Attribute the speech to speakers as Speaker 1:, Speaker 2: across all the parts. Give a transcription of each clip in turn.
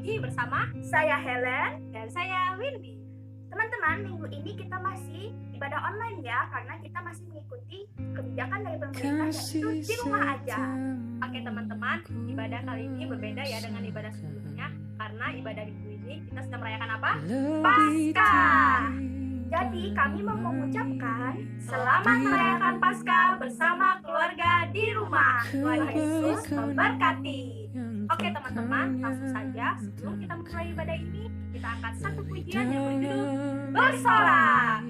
Speaker 1: lagi bersama
Speaker 2: Saya Helen.
Speaker 1: dan saya Windy.
Speaker 2: Teman-teman, minggu ini kita masih ibadah online ya, karena kita masih mengikuti kebijakan dari pemerintah yaitu di rumah aja.
Speaker 1: Oke teman-teman, ibadah kali ini berbeda ya dengan ibadah sebelumnya, karena ibadah minggu ini kita sedang merayakan apa?
Speaker 2: Paskah. Jadi kami mau mengucapkan selamat merayakan Paskah bersama keluarga di rumah. Tuhan Yesus memberkati.
Speaker 1: Oke teman-teman, langsung saja sebelum kita mulai ibadah ini, kita angkat satu pujian yang berjudul
Speaker 2: Bersorak.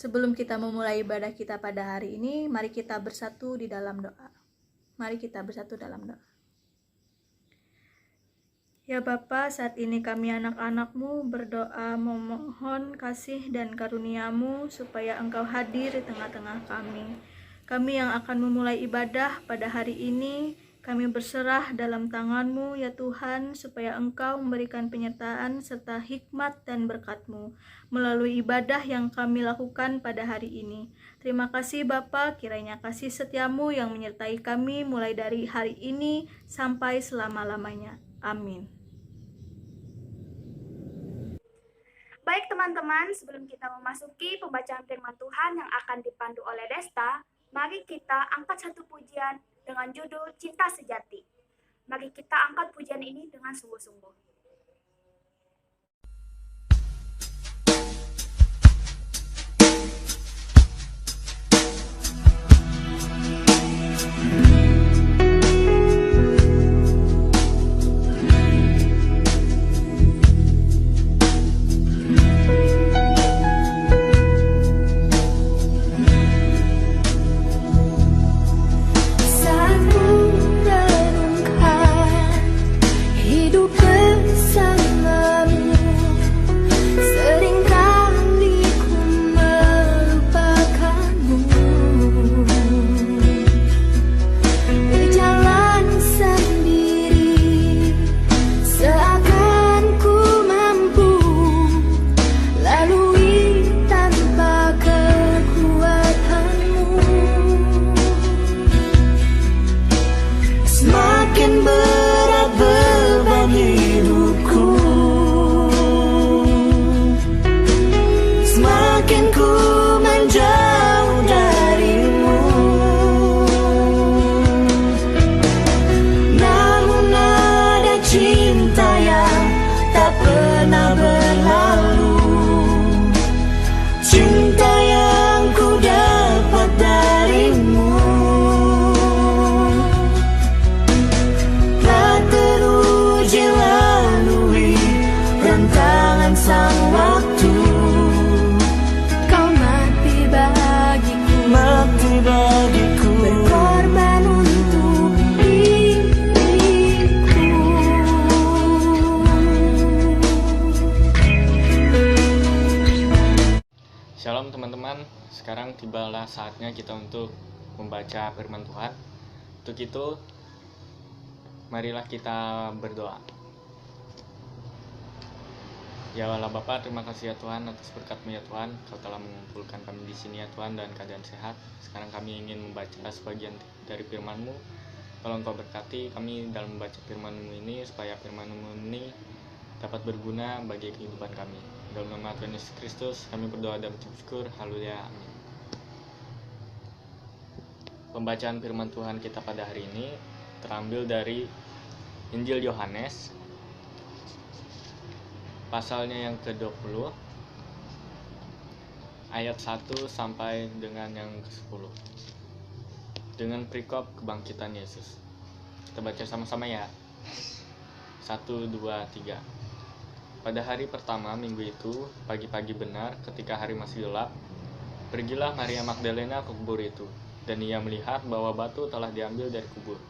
Speaker 3: Sebelum kita memulai ibadah kita pada hari ini, mari kita bersatu di dalam doa. Mari kita bersatu dalam doa. Ya Bapa, saat ini kami anak-anak-Mu berdoa memohon kasih dan karunia-Mu supaya Engkau hadir di tengah-tengah kami. Kami yang akan memulai ibadah pada hari ini, kami berserah dalam tangan-Mu ya Tuhan, supaya Engkau memberikan penyertaan serta hikmat dan berkat-Mu melalui ibadah yang kami lakukan pada hari ini. Terima kasih Bapa, kiranya kasih setia-Mu yang menyertai kami mulai dari hari ini sampai selama-lamanya. Amin.
Speaker 2: Baik teman-teman, sebelum kita memasuki pembacaan firman Tuhan yang akan dipandu oleh Desta, mari kita angkat satu pujian dengan judul Cinta Sejati. Mari kita angkat pujian ini dengan sungguh-sungguh.
Speaker 4: Saat ku renungkan hidup sekarang tibalah saatnya kita untuk membaca firman Tuhan. Untuk itu, marilah kita berdoa. Ya Allah Bapa, terima kasih ya Tuhan atas berkat-Mu ya Tuhan. Kau telah mengumpulkan kami di sini ya Tuhan dan keadaan sehat. Sekarang kami ingin membaca sebagian dari firman-Mu. Tolong Kau berkati kami dalam membaca firman-Mu ini, supaya firman-Mu ini dapat berguna bagi kehidupan kami. Dalam nama Tuhan Yesus Kristus kami berdoa dan bersyukur. Haleluya, amin. Pembacaan firman Tuhan kita pada hari ini terambil dari Injil Yohanes, pasalnya yang ke-20, ayat 1 sampai dengan yang ke-10, dengan perikop kebangkitan Yesus. Kita baca sama-sama ya. 1, 2, 3. Pada hari pertama minggu itu, pagi-pagi benar, ketika hari masih gelap, pergilah Maria Magdalena ke kubur itu, dan ia melihat bahwa batu telah diambil dari kubur.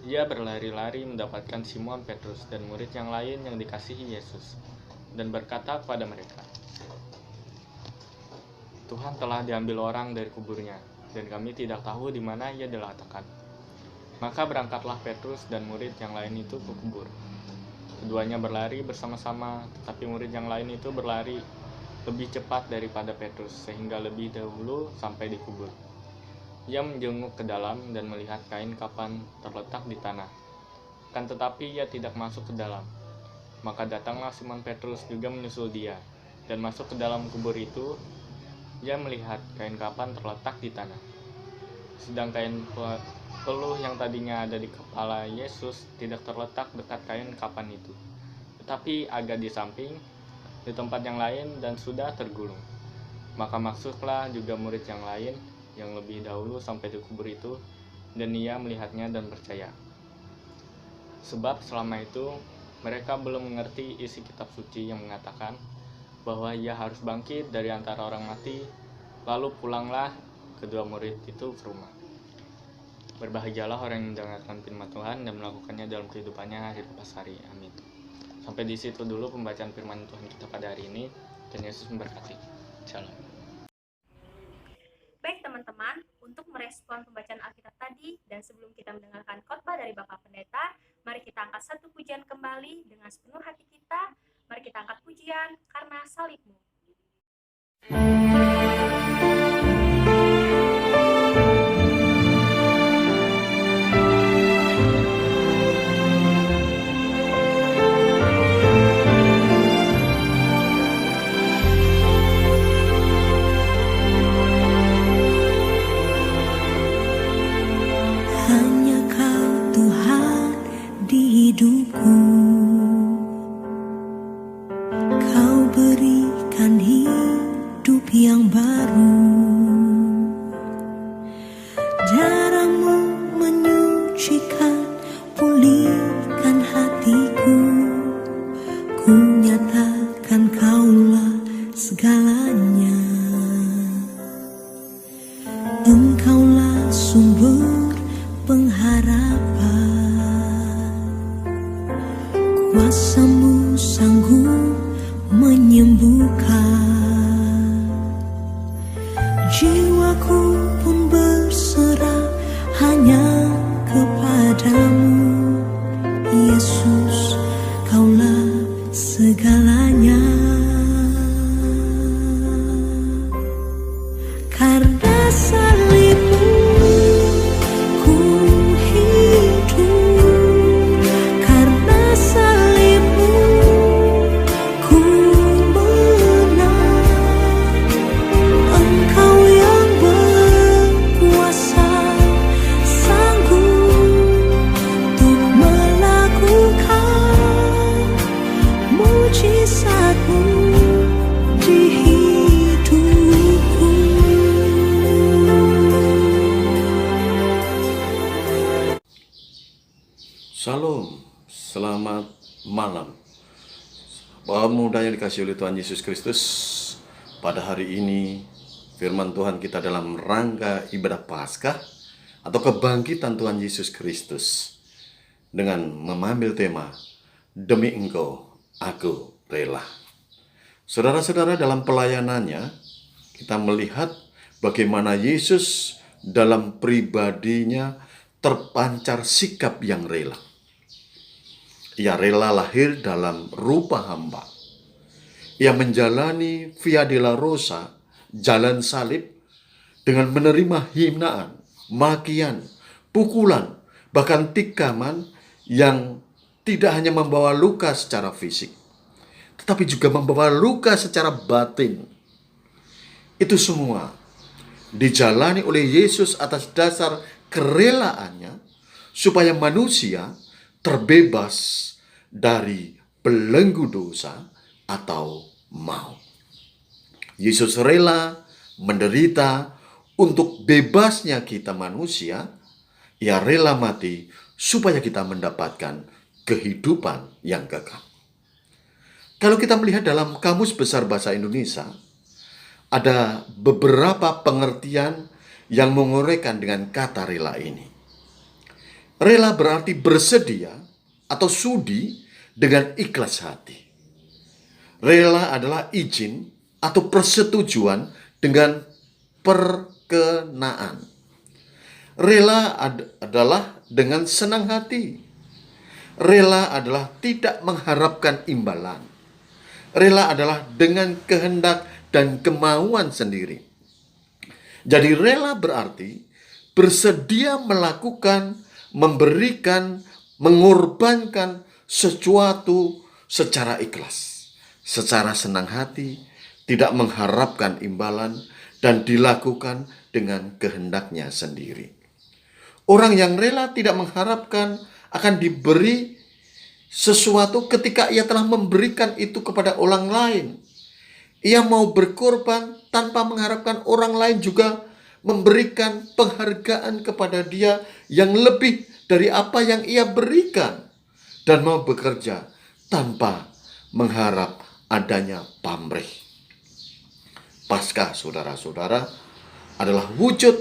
Speaker 4: Ia berlari-lari mendapatkan Simon Petrus dan murid yang lain yang dikasihi Yesus, dan berkata kepada mereka, "Tuhan telah diambil orang dari kuburnya, dan kami tidak tahu di mana ia diletakkan." Maka berangkatlah Petrus dan murid yang lain itu ke kubur. Keduanya berlari bersama-sama, tetapi murid yang lain itu berlari lebih cepat daripada Petrus, sehingga lebih dahulu sampai di kubur. Ia menjenguk ke dalam dan melihat kain kapan terletak di tanah. Kan tetapi ia tidak masuk ke dalam. Maka datanglah Simon Petrus juga menyusul dia, dan masuk ke dalam kubur itu. Ia melihat kain kapan terletak di tanah. Sedang kain peluh yang tadinya ada di kepala Yesus tidak terletak dekat kain kapan itu, tetapi agak di samping, di tempat yang lain, dan sudah tergulung. Maka masuklah juga murid yang lain yang lebih dahulu sampai di kubur itu, dan ia melihatnya dan percaya. Sebab selama itu mereka belum mengerti isi kitab suci yang mengatakan bahwa ia harus bangkit dari antara orang mati. Lalu pulanglah kedua murid itu ke rumah. Berbahagialah orang yang mendengarkan firman Tuhan dan melakukannya dalam kehidupannya hari lepas hari. Amin. Sampai di situ dulu pembacaan firman Tuhan kita pada hari ini. Dan Yesus memberkati. Shalom.
Speaker 1: Baik teman-teman, untuk merespon pembacaan Alkitab tadi dan sebelum kita mendengarkan khotbah dari Bapak Pendeta, mari kita angkat satu pujian kembali dengan sepenuh hati kita. Mari kita angkat pujian karena salib-Mu.
Speaker 5: Hanya Kau Tuhan di hidupku, Kau berikan hidup yang baru. Darah-Mu menyucikan, pulihkan hatiku. Ku nyatakan Kaulah segalanya. Engkaulah sumber pengharapan, kuasa-Mu sanggup menyembuhkan. Jiwaku pun berserah hanya kepadamu, Yesus, Kaulah segalanya. Karena salib-Mu ku hidup, karena salib-Mu ku menang. Engkau yang berkuasa, sanggup untuk melakukan mujizat-Mu di hidupku.
Speaker 6: Shalom, selamat malam. Bapak muda yang dikasihi oleh Tuhan Yesus Kristus, pada hari ini firman Tuhan kita dalam rangka ibadah Paskah atau kebangkitan Tuhan Yesus Kristus dengan mengambil tema Demi Engkau Aku Rela. Saudara-saudara, dalam pelayanannya kita melihat bagaimana Yesus dalam pribadinya terpancar sikap yang rela. Ia rela lahir dalam rupa hamba. Ia menjalani Via Dolorosa, jalan salib, dengan menerima hinaan, makian, pukulan, bahkan tikaman yang tidak hanya membawa luka secara fisik, tetapi juga membawa luka secara batin. Itu semua dijalani oleh Yesus atas dasar kerelaannya supaya manusia terbebas dari belenggu dosa atau maut. Yesus rela menderita untuk bebasnya kita manusia. Ia rela mati supaya kita mendapatkan kehidupan yang kekal. Kalau kita melihat dalam Kamus Besar Bahasa Indonesia, ada beberapa pengertian yang menguraikan dengan kata rela ini. Rela berarti bersedia atau sudi dengan ikhlas hati. Rela adalah izin atau persetujuan dengan perkenaan. Rela adalah dengan senang hati. Rela adalah tidak mengharapkan imbalan. Rela adalah dengan kehendak dan kemauan sendiri. Jadi rela berarti bersedia melakukan, memberikan, mengorbankan sesuatu secara ikhlas, secara senang hati, tidak mengharapkan imbalan, dan dilakukan dengan kehendaknya sendiri. Orang yang rela tidak mengharapkan akan diberi sesuatu ketika ia telah memberikan itu kepada orang lain. Ia mau berkorban tanpa mengharapkan orang lain juga memberikan penghargaan kepada dia yang lebih dari apa yang ia berikan. Dan mau bekerja tanpa mengharap adanya pamrih. Paskah, saudara-saudara, adalah wujud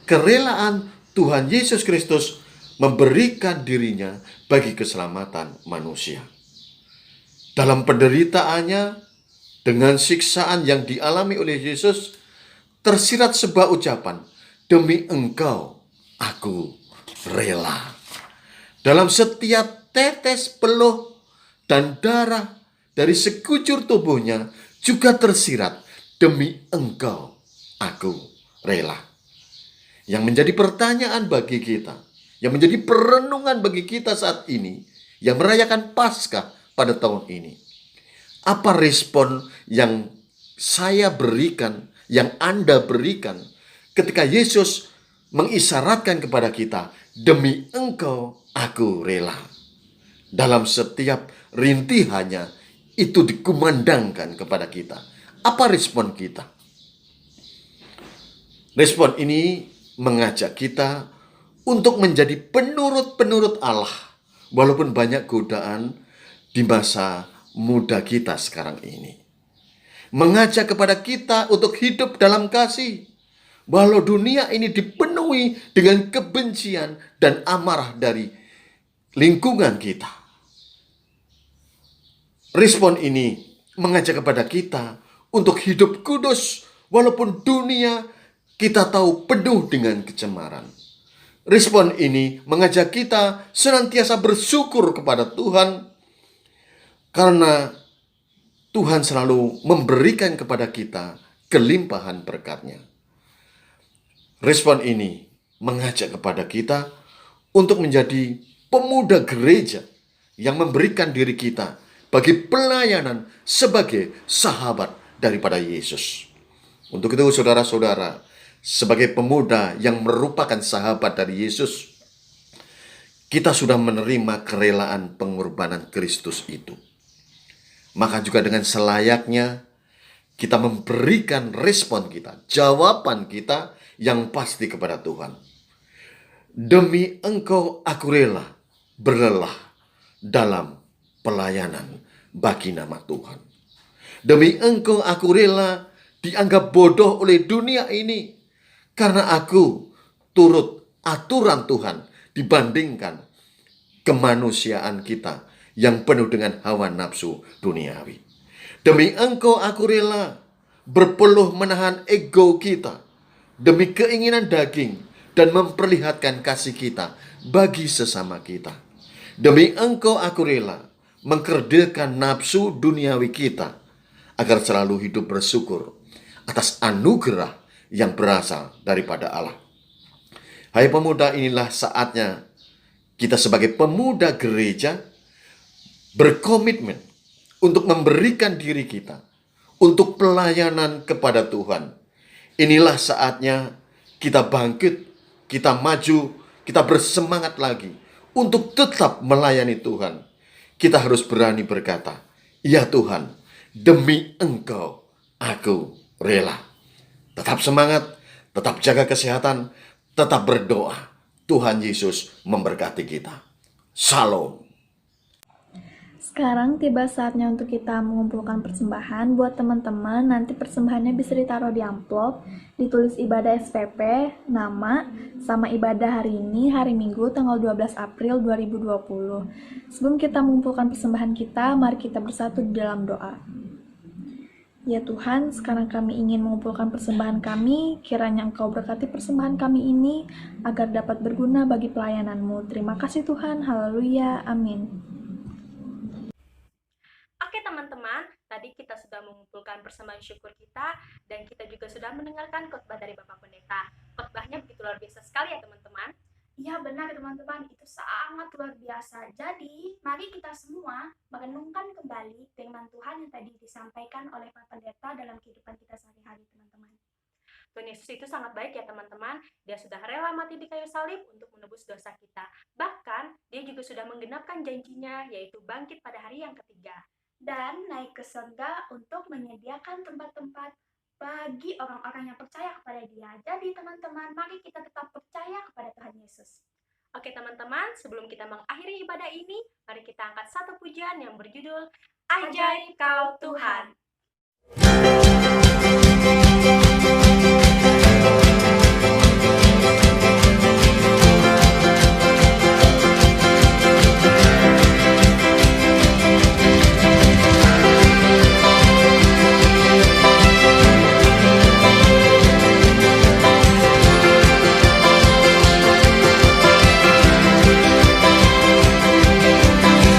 Speaker 6: kerelaan Tuhan Yesus Kristus memberikan dirinya bagi keselamatan manusia. Dalam penderitaannya, dengan siksaan yang dialami oleh Yesus, tersirat sebuah ucapan, "Demi engkau, aku rela." Dalam setiap tetes peluh dan darah dari sekujur tubuhnya juga tersirat, "Demi engkau, aku rela." Yang menjadi pertanyaan bagi kita, yang menjadi perenungan bagi kita saat ini, yang merayakan Paskah pada tahun ini. Apa respon yang saya berikan, yang Anda berikan ketika Yesus mengisyaratkan kepada kita, "Demi engkau aku rela." Dalam setiap rintihannya itu dikumandangkan kepada kita. Apa respon kita? Respon ini mengajak kita untuk menjadi penurut-penurut Allah, walaupun banyak godaan di masa muda kita sekarang ini. Mengajak kepada kita untuk hidup dalam kasih, walau dunia ini dipenuhi dengan kebencian dan amarah dari lingkungan kita. Respon ini mengajak kepada kita untuk hidup kudus, walaupun dunia kita tahu penuh dengan kecemaran. Respon ini mengajak kita senantiasa bersyukur kepada Tuhan, karena Tuhan selalu memberikan kepada kita kelimpahan berkat-Nya. Respon ini mengajak kepada kita untuk menjadi pemuda gereja yang memberikan diri kita bagi pelayanan sebagai sahabat daripada Yesus. Untuk itu, saudara-saudara, sebagai pemuda yang merupakan sahabat dari Yesus, kita sudah menerima kerelaan pengorbanan Kristus itu. Maka juga dengan selayaknya kita memberikan respon kita, jawaban kita yang pasti kepada Tuhan. "Demi engkau aku rela berlelah dalam pelayanan bagi nama Tuhan. Demi engkau aku rela dianggap bodoh oleh dunia ini, karena aku turut aturan Tuhan dibandingkan kemanusiaan kita yang penuh dengan hawa nafsu duniawi. Demi engkau aku rela berpeluh menahan ego kita, demi keinginan daging dan memperlihatkan kasih kita bagi sesama kita. Demi Engkau aku rela mengkerdilkan nafsu duniawi kita agar selalu hidup bersyukur atas anugerah yang berasal daripada Allah. Hai pemuda, inilah saatnya kita sebagai pemuda gereja berkomitmen untuk memberikan diri kita untuk pelayanan kepada Tuhan. Inilah saatnya kita bangkit, kita maju, kita bersemangat lagi untuk tetap melayani Tuhan. Kita harus berani berkata, "Ya Tuhan, demi Engkau aku rela." Tetap semangat, tetap jaga kesehatan, tetap berdoa. Tuhan Yesus memberkati kita. Shalom.
Speaker 3: Sekarang tiba saatnya untuk kita mengumpulkan persembahan. Buat teman-teman, nanti persembahannya bisa ditaruh di amplop, ditulis ibadah SPP, nama, sama ibadah hari ini, hari Minggu, tanggal 12 April 2020. Sebelum kita mengumpulkan persembahan kita, mari kita bersatu di dalam doa. Ya Tuhan, sekarang kami ingin mengumpulkan persembahan kami, kiranya Engkau berkati persembahan kami ini, agar dapat berguna bagi pelayanan-Mu. Terima kasih Tuhan, haleluya, amin.
Speaker 1: Oke teman-teman, tadi kita sudah mengumpulkan persembahan syukur kita dan kita juga sudah mendengarkan khotbah dari Bapak Pendeta. Khotbahnya begitu luar biasa sekali ya teman-teman.
Speaker 2: Iya benar teman-teman, itu sangat luar biasa. Jadi, mari kita semua merenungkan kembali firman Tuhan yang tadi disampaikan oleh Pak Pendeta dalam kehidupan kita sehari-hari teman-teman.
Speaker 1: Tuhan Yesus itu sangat baik ya teman-teman. Dia sudah rela mati di kayu salib untuk menebus dosa kita. Bahkan, dia juga sudah menggenapkan janjinya, yaitu bangkit pada hari yang ketiga.
Speaker 2: Dan naik ke surga untuk menyediakan tempat-tempat bagi orang-orang yang percaya kepada Dia. Jadi teman-teman, mari kita tetap percaya kepada Tuhan Yesus.
Speaker 1: Oke teman-teman, sebelum kita mengakhiri ibadah ini, mari kita angkat satu pujian yang berjudul Ajaib Kau Tuhan.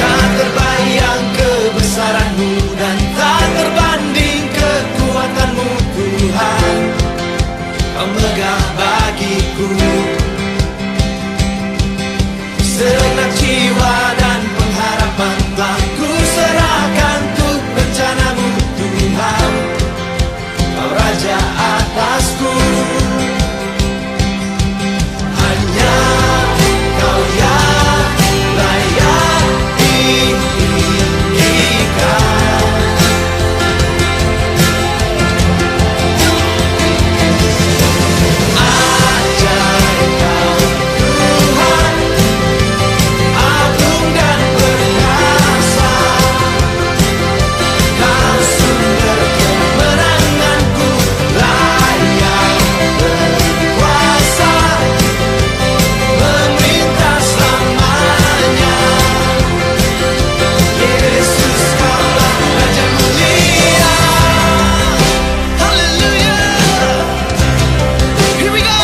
Speaker 5: Tak terbayang kebesaran-Mu dan tak terbanding kekuatan-Mu Tuhan. Kau megah bagiku segenap jiwa dan pengharapan telah ku serahkan untuk rencana-Mu Tuhan. Kau Raja atasku, hanya Kau yang layak ditinggikan. Ajaib Kau Tuhan, agung dan perkasa. Kau sumber kemenanganku, layak berkuasa, memerintah selamanya. Yesus Kaulah Raja mulia. Hallelujah. Here we go.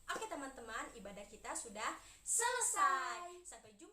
Speaker 1: Oke teman-teman, ibadah kita sudah selesai. Sampai jumpa